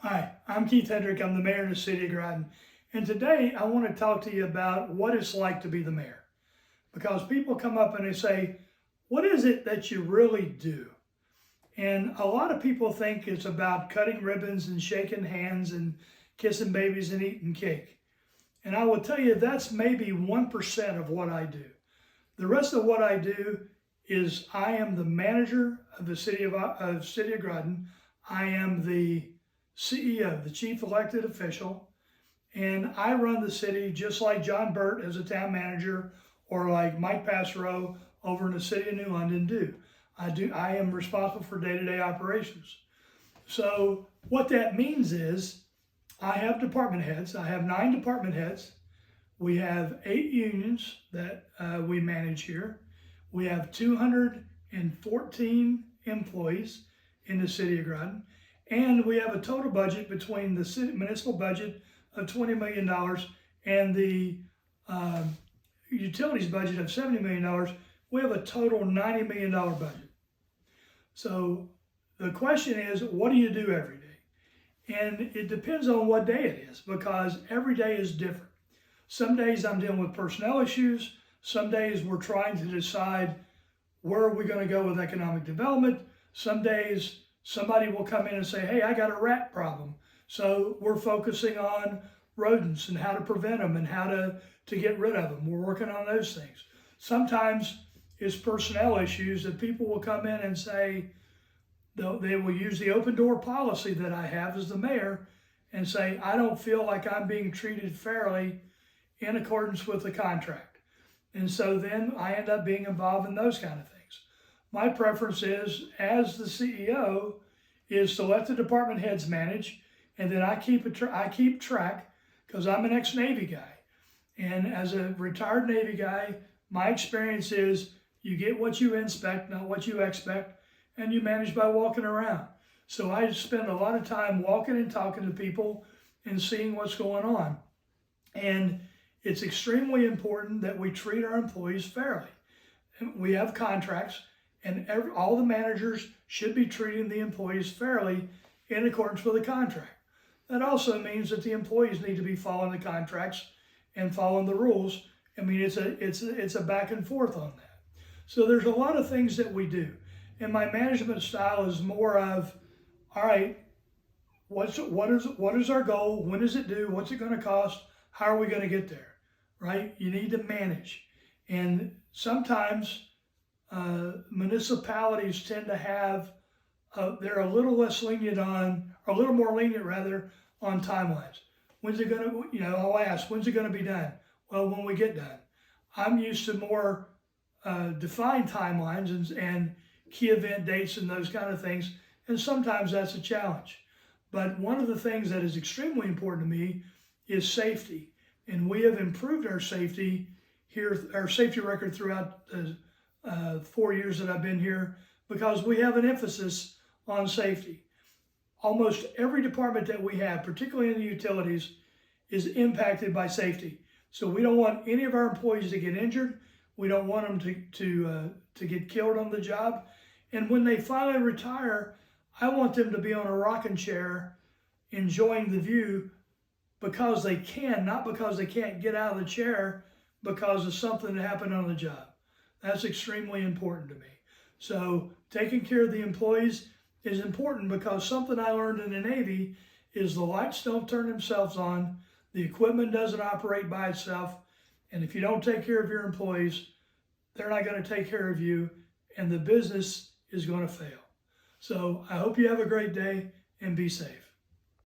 Hi, I'm Keith Hendrick. I'm the mayor of the City of Groton. And today I want to talk to you about what it's like to be the mayor. Because people come up and they say, what is it that you really do? And a lot of people think it's about cutting ribbons and shaking hands and kissing babies and eating cake. And I will tell you that's maybe 1% of what I do. The rest of what I do is I am the manager of the City of Groton. I am the CEO, the chief elected official, and I run the city just like John Burt as a town manager or like Mike Passereau over in the city of New London do. I am responsible for day-to-day operations. So what that means is I have department heads. I have 9 department heads. We have 8 unions that we manage here. We have 214 employees in the city of Groton. And we have a total budget between the city municipal budget of $20 million and the utilities budget of $70 million. We have a total $90 million budget. So the question is, what do you do every day? And it depends on what day it is, because every day is different. Some days I'm dealing with personnel issues. Some days we're trying to decide where are we going to go with economic development. Some days somebody will come in and say, hey, I got a rat problem. So we're focusing on rodents and how to prevent them and how to get rid of them. We're working on those things. Sometimes it's personnel issues that people will come in and say, they will use the open door policy that I have as the mayor and say, I don't feel like I'm being treated fairly in accordance with the contract. And so then I end up being involved in those kind of things. My preference is, as the CEO, is to let the department heads manage, and then I keep track, because I'm an ex-Navy guy. And as a retired Navy guy, my experience is you get what you inspect, not what you expect, and you manage by walking around. So I spend a lot of time walking and talking to people and seeing what's going on. And it's extremely important that we treat our employees fairly. We have contracts, and all the managers should be treating the employees fairly in accordance with the contract. That also means that the employees need to be following the contracts and following the rules. I mean, it's a back and forth on that. So there's a lot of things that we do. And my management style is more of, all right, what is our goal? When does it due? What's it going to cost? How are we going to get there? Right? You need to manage. And sometimes municipalities tend to have, they're a little less lenient on, or a little more lenient rather, on timelines. When's it going to, I'll ask, when's it going to be done? Well, when we get done. I'm used to more defined timelines and key event dates and those kind of things, and sometimes that's a challenge. But one of the things that is extremely important to me is safety. And we have improved our safety here, our safety record throughout the 4 years that I've been here, because we have an emphasis on safety. Almost every department that we have, particularly in the utilities, is impacted by safety. So we don't want any of our employees to get injured. We don't want them to get killed on the job. And when they finally retire, I want them to be on a rocking chair enjoying the view because they can, not because they can't get out of the chair because of something that happened on the job. That's extremely important to me. So taking care of the employees is important, because something I learned in the Navy is the lights don't turn themselves on, the equipment doesn't operate by itself, and if you don't take care of your employees, they're not going to take care of you, and the business is going to fail. So I hope you have a great day and be safe.